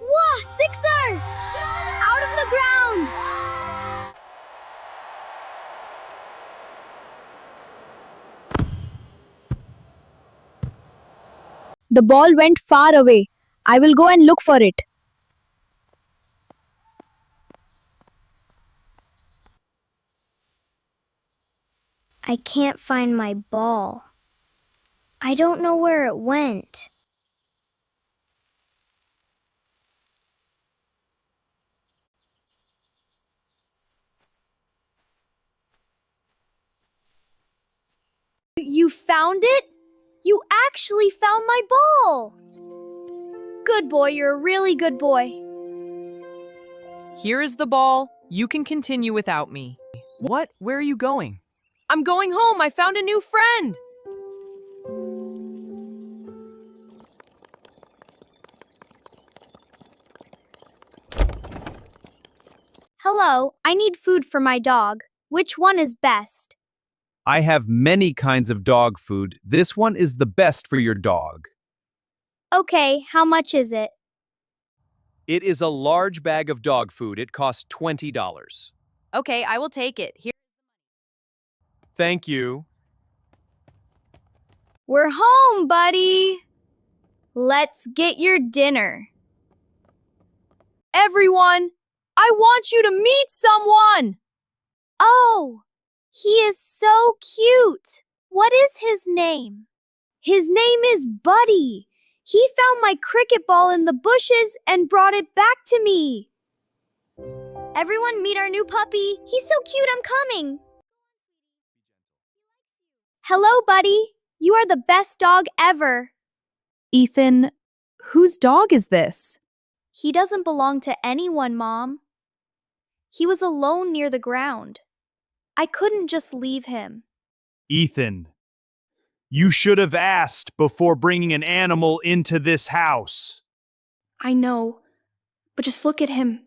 Whoa, sixer! Out of the ground! The ball went far away. I will go and look for it. I can't find my ball. I don't know where it went. You found it? You actually found my ball! Good boy, you're a really good boy. Here is the ball. You can continue without me. What? Where are you going? I'm going home. I found a new friend. Hello, I need food for my dog. Which one is best? I have many kinds of dog food. This one is the best for your dog. Okay, how much is it? It is a large bag of dog food. It costs $20. Okay, I will take it. Here. Thank you. We're home, buddy. Let's get your dinner. Everyone, I want you to meet someone. Oh, he is so cute. What is his name? His name is Buddy. He found my cricket ball in the bushes and brought it back to me. Everyone meet our new puppy. He's so cute, I'm coming. Hello, Buddy. You are the best dog ever. Ethan, whose dog is this? He doesn't belong to anyone, Mom. He was alone near the ground. I couldn't just leave him. Ethan, you should have asked before bringing an animal into this house. I know, but just look at him.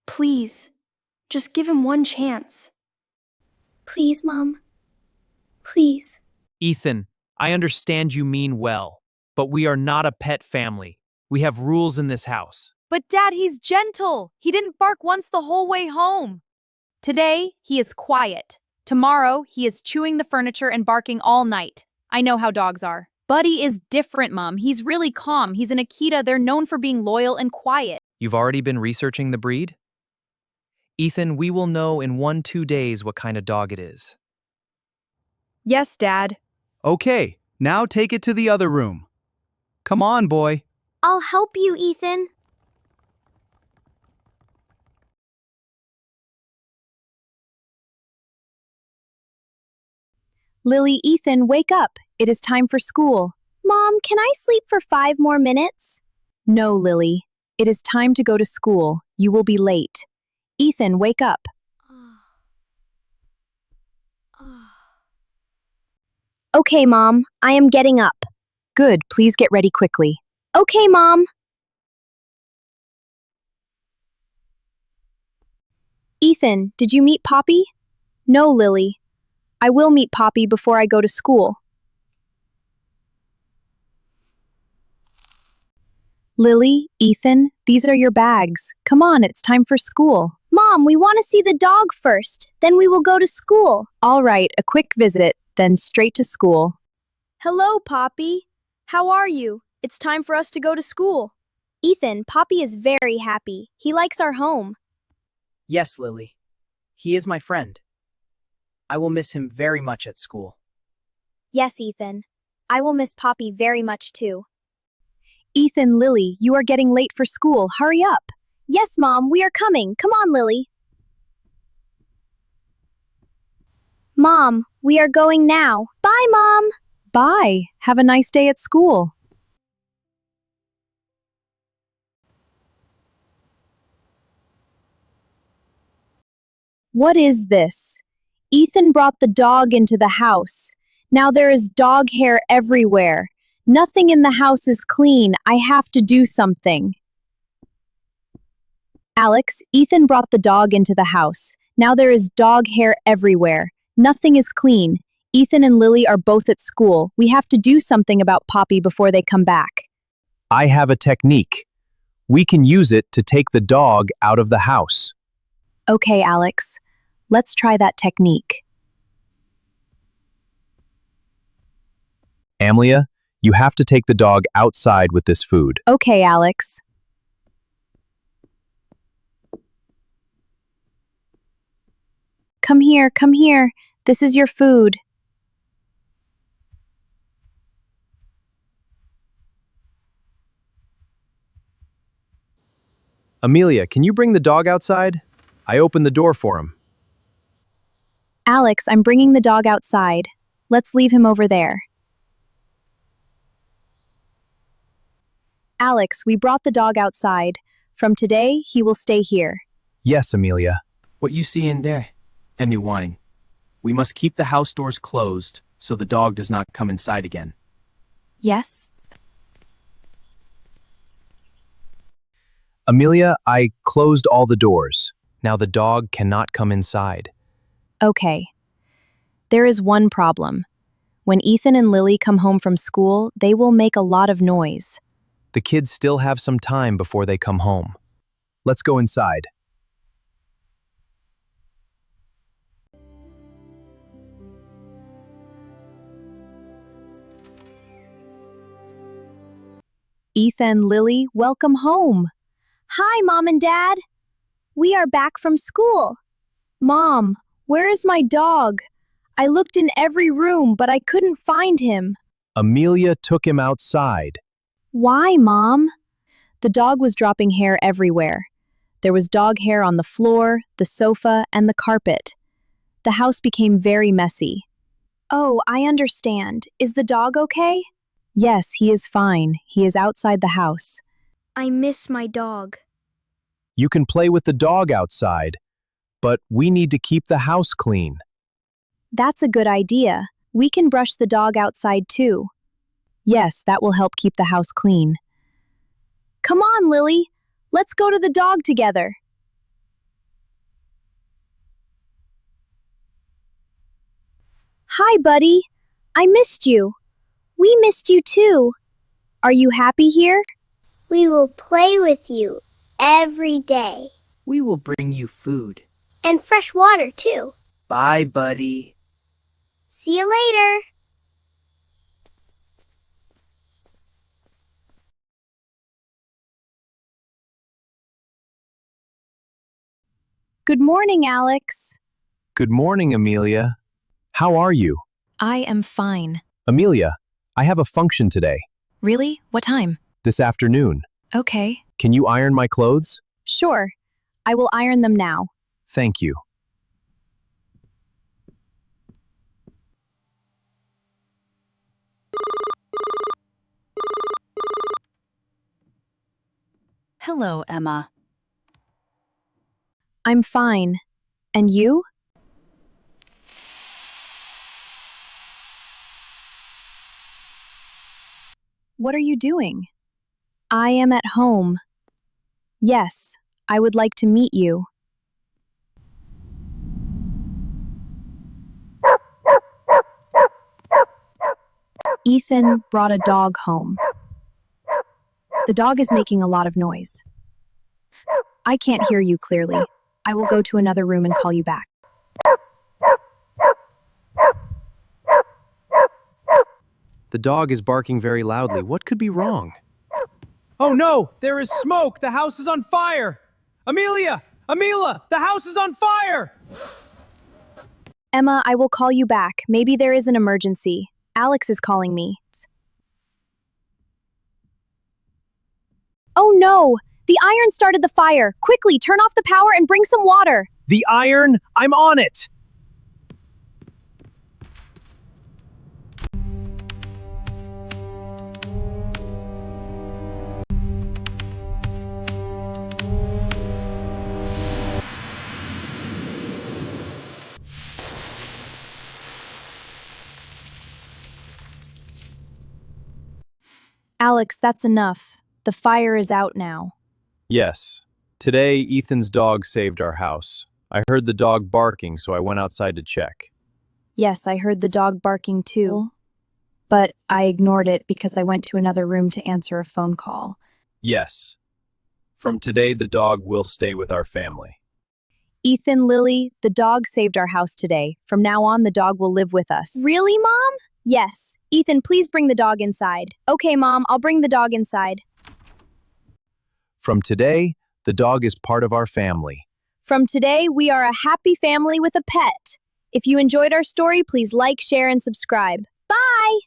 Please, just give him one chance. Please, Mom. Please. Ethan, I understand you mean well, but we are not a pet family. We have rules in this house. But Dad, he's gentle. He didn't bark once the whole way home. Today, he is quiet. Tomorrow, he is chewing the furniture and barking all night. I know how dogs are. Buddy is different, Mom. He's really calm. He's an Akita. They're known for being loyal and quiet. You've already been researching the breed? Ethan, we will know in 1-2 days what kind of dog it is. Yes, Dad. Okay, now take it to the other room. Come on, boy. I'll help you, Ethan. Lily, Ethan, wake up. It is time for school. Mom, can I sleep for 5 more minutes? No, Lily. It is time to go to school. You will be late. Ethan, wake up. Okay, Mom. I am getting up. Good, please get ready quickly. Okay, Mom. Ethan, did you meet Poppy? No, Lily. I will meet Poppy before I go to school. Lily, Ethan, these are your bags. Come on, it's time for school. Mom, we want to see the dog first. Then we will go to school. All right, a quick visit, then straight to school. Hello, Poppy. How are you? It's time for us to go to school. Ethan, Poppy is very happy. He likes our home. Yes, Lily. He is my friend. I will miss him very much at school. Yes, Ethan. I will miss Poppy very much too. Ethan, Lily, you are getting late for school. Hurry up. Yes, Mom, we are coming. Come on, Lily. Mom, we are going now. Bye, Mom. Bye. Have a nice day at school. What is this? Ethan brought the dog into the house. Now there is dog hair everywhere. Nothing in the house is clean. I have to do something. Alex, Ethan brought the dog into the house. Now there is dog hair everywhere. Nothing is clean. Ethan and Lily are both at school. We have to do something about Poppy before they come back. I have a technique. We can use it to take the dog out of the house. Okay, Alex. Let's try that technique. Amelia, you have to take the dog outside with this food. Okay, Alex. Come here, come here. This is your food. Amelia, can you bring the dog outside? I opened the door for him. Alex, I'm bringing the dog outside. Let's leave him over there. Alex, we brought the dog outside. From today, he will stay here. Yes, Amelia. What you see in there? Anyone. We must keep the house doors closed so the dog does not come inside again. Yes? Amelia, I closed all the doors. Now the dog cannot come inside. Okay. There is one problem. When Ethan and Lily come home from school, they will make a lot of noise. The kids still have some time before they come home. Let's go inside. Ethan, Lily, welcome home. Hi, Mom and Dad. We are back from school. Mom, where is my dog? I looked in every room, but I couldn't find him. Amelia took him outside. Why, Mom? The dog was dropping hair everywhere. There was dog hair on the floor, the sofa, and the carpet. The house became very messy. Oh, I understand. Is the dog okay? Yes, he is fine. He is outside the house. I miss my dog. You can play with the dog outside, but we need to keep the house clean. That's a good idea. We can brush the dog outside too. Yes, that will help keep the house clean. Come on, Lily. Let's go to the dog together. Hi, buddy. I missed you. We missed you too. Are you happy here? We will play with you every day. We will bring you food. And fresh water, too. Bye, buddy. See you later. Good morning, Alex. Good morning, Amelia. How are you? I am fine. Amelia, I have a function today. Really? What time? This afternoon. Okay. Can you iron my clothes? Sure. I will iron them now. Thank you. Hello, Emma. I'm fine. And you? What are you doing? I am at home. Yes, I would like to meet you. Ethan brought a dog home. The dog is making a lot of noise. I can't hear you clearly. I will go to another room and call you back. The dog is barking very loudly. What could be wrong? Oh no, there is smoke. The house is on fire. Amelia! Amelia! The house is on fire! Emma, I will call you back. Maybe there is an emergency. Alex is calling me. Oh no! The iron started the fire. Quickly, turn off the power and bring some water. The iron? I'm on it! Alex, that's enough. The fire is out now. Yes. Today, Ethan's dog saved our house. I heard the dog barking, so I went outside to check. Yes, I heard the dog barking too. But I ignored it because I went to another room to answer a phone call. Yes. From today, the dog will stay with our family. Ethan, Lily, the dog saved our house today. From now on, the dog will live with us. Really, Mom? Yes. Ethan, please bring the dog inside. Okay, Mom, I'll bring the dog inside. From today, the dog is part of our family. From today, we are a happy family with a pet. If you enjoyed our story, please like, share, and subscribe. Bye!